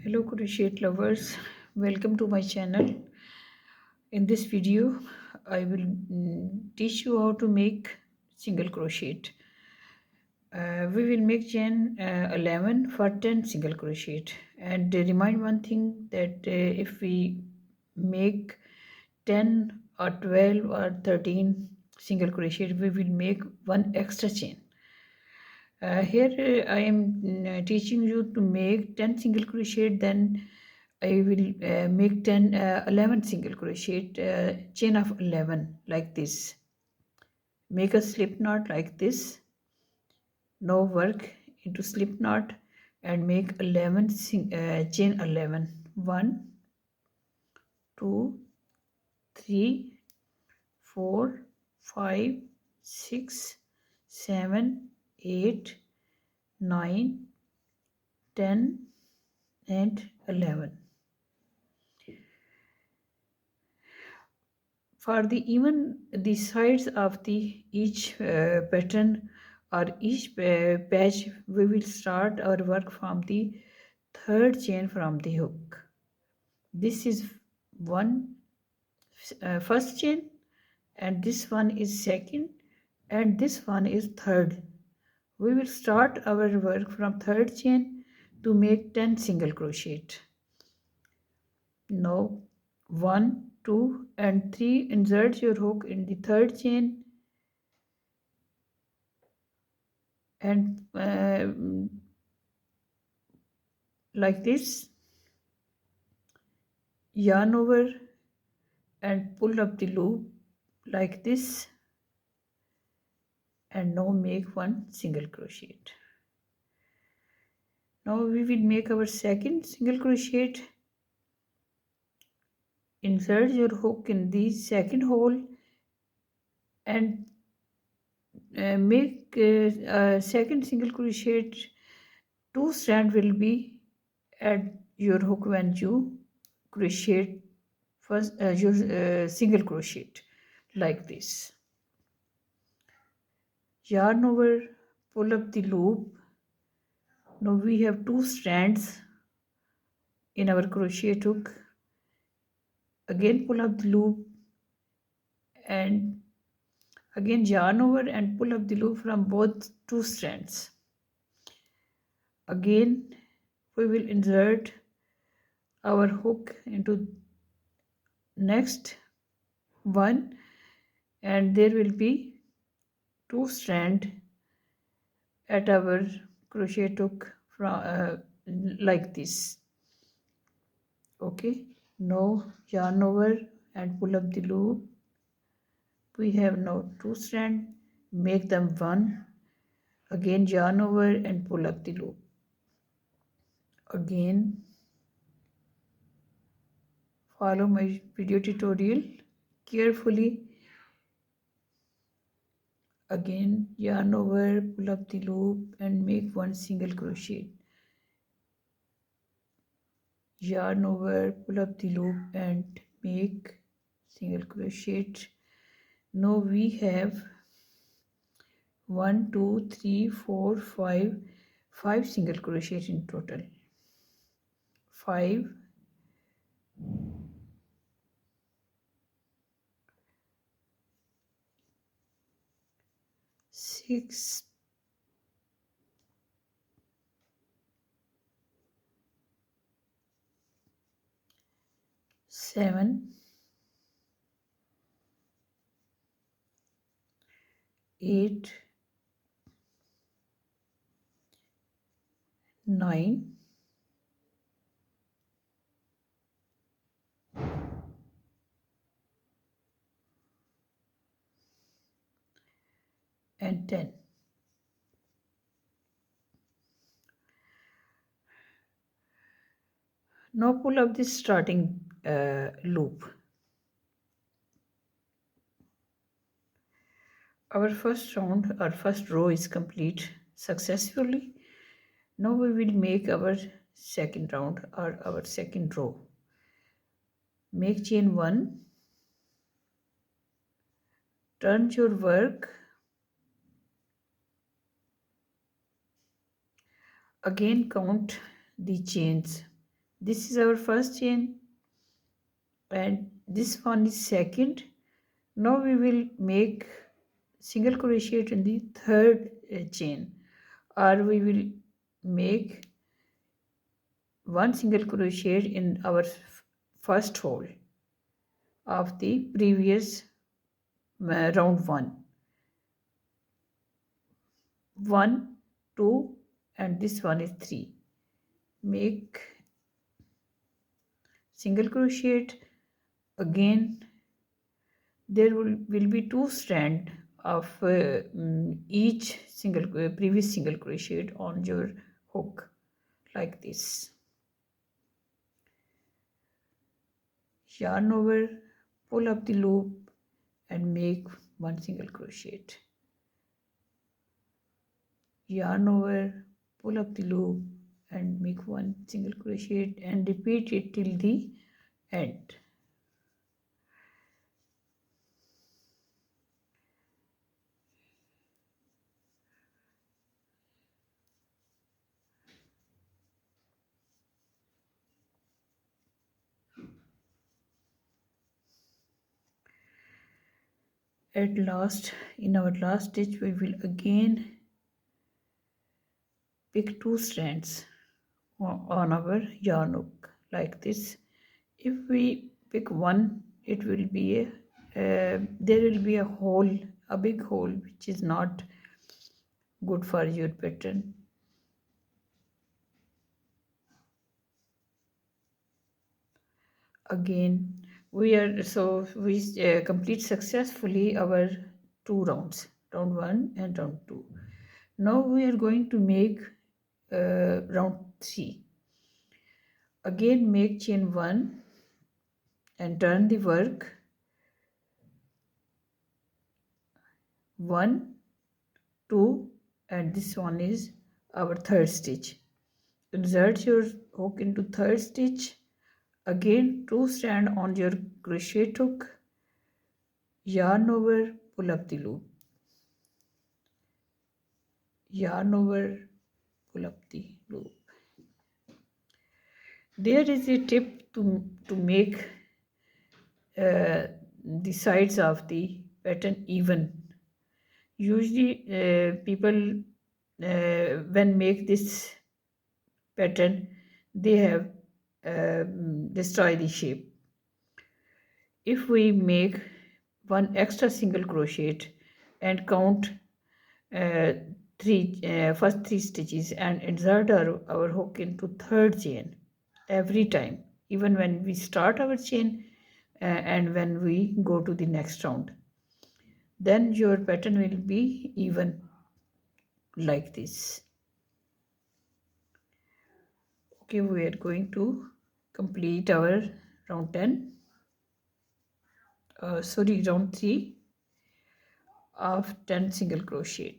Hello crochet lovers, welcome to my channel. In this video I will teach you how to make single crochet. We will make chain 11 for 10 single crochet, and remind one thing that if we make 10 or 12 or 13 single crochet, we will make one extra chain. Here I am teaching you to make 10 single crochet, then I will make 11 single crochet, chain of 11 like this. Make a slip knot like this. Now work into slip knot and make 11 chain 11. 1, 2, 3, 4, 5, 6, 7, 8, 9, 10 and 11. For the sides of the each pattern or each patch, we will start our work from the third chain from the hook. This is one first chain, and this one is second, and this one is third. We will start our work from third chain to make 10 single crochet. Now 1, 2 and 3, insert your hook in the third chain and like this, yarn over and pull up the loop like this, and now make one single crochet. Now we will make our second single crochet. Insert your hook in the second hole and make a second single crochet. 2 strands will be at your hook when you crochet first your single crochet like this. Yarn over, pull up the loop. Now we have 2 strands in our crochet hook. Again pull up the loop and again yarn over and pull up the loop from both 2 strands. Again we will insert our hook into next one, and there will be 2 strands at our crochet hook from like this. Okay, now yarn over and pull up the loop. We have now 2 strands, make them one. Again yarn over and pull up the loop. Again follow my video tutorial carefully. Again yarn over, pull up the loop and make one single crochet. Yarn over, pull up the loop and make single crochet. Now we have 1, 2, 3, 4, 5 single crochet in total. 5, 6, 7, 8, 9, and 10. Now pull up this starting loop. Our first round or first row is complete successfully. Now we will make our second round or our second row. Make chain 1, turn your work, again count the chains, This is our first chain and this one is second. Now we will make single crochet in the third chain, or we will make one single crochet in our first hole of the previous round 1, 2, and this one is 3. Make single crochet again. There will be 2 strands of each single previous single crochet on your hook, like this. Yarn over, pull up the loop and make one single crochet. Yarn over, pull up the loop and make one single crochet and repeat it till the end. At last, in our last stitch, we will again pick 2 strands on our yarn hook, like this. If we pick one, it will be there will be a hole, a big hole, which is not good for your pattern. Again, we complete successfully our 2 rounds, round 1 and round 2. Now we are going to make round 3. Again, make chain 1 and turn the work 1, 2, and this one is our third stitch. Insert your hook into third stitch. Again, 2 strands on your crochet hook. Yarn over, pull up the loop. Yarn over, pull up the loop. There is a tip to make the sides of the pattern even. Usually people when make this pattern, they have destroy the shape. If we make one extra single crochet and count first 3 stitches and insert our hook into third chain every time, even when we start our chain and when we go to the next round, then your pattern will be even, like this. Okay, we are going to complete our round 10, round 3 of 10 single crochet.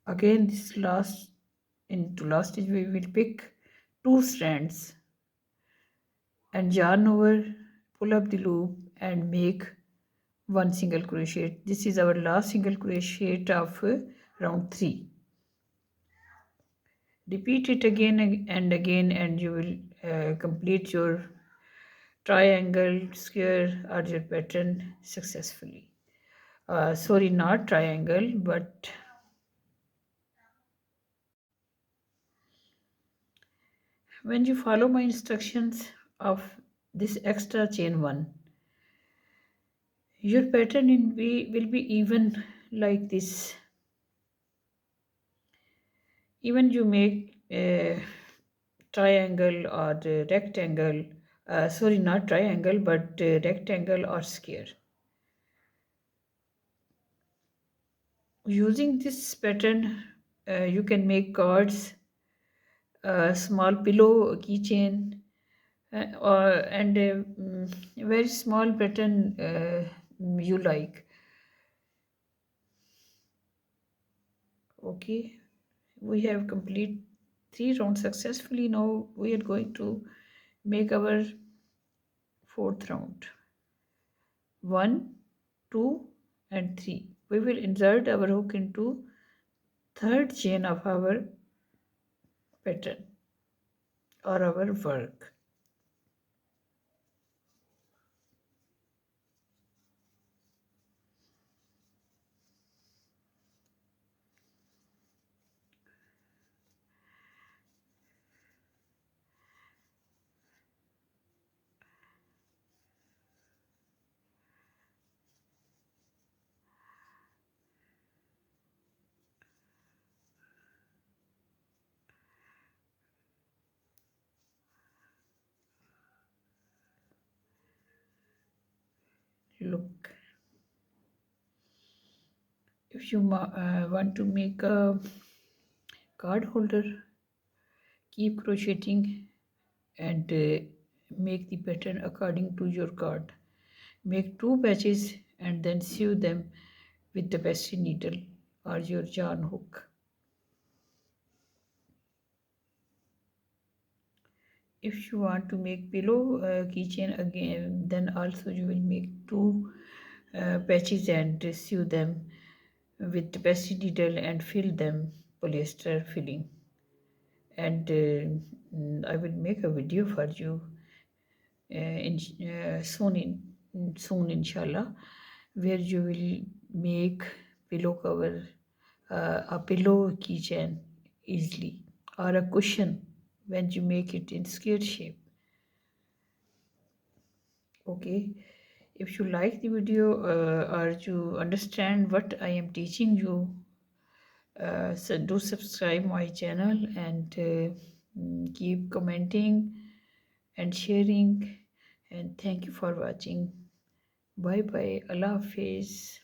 Again, this last stitch we will pick 2 strands and yarn over, pull up the loop and make one single crochet. This is our last single crochet of round 3. Repeat it again and again and you will complete your triangle, square or your pattern successfully. Sorry, not triangle, but when you follow my instructions of this extra chain 1, your pattern will be even, like this. Even you make a triangle or a rectangle, sorry, not triangle, but rectangle or square. Using this pattern, you can make cards, small pillow keychain, and a very small pattern you like. Okay, we have complete 3 rounds successfully. Now we are going to make our fourth round. 1, 2 and 3. We will insert our hook into third chain of our pattern or our work. Look, if you want to make a card holder, keep crocheting and make the pattern according to your card. Make two patches and then sew them with the best needle or your yarn hook. If you want to make pillow keychain again, then also you will make two patches and sew them with the best needle and fill them polyester filling. And I will make a video for you soon inshallah, where you will make pillow cover, a pillow keychain easily, or a cushion when you make it in square shape. Okay, if you like the video or you understand what I am teaching you, so do subscribe my channel and keep commenting and sharing, and thank you for watching. Bye bye. Allah Hafiz.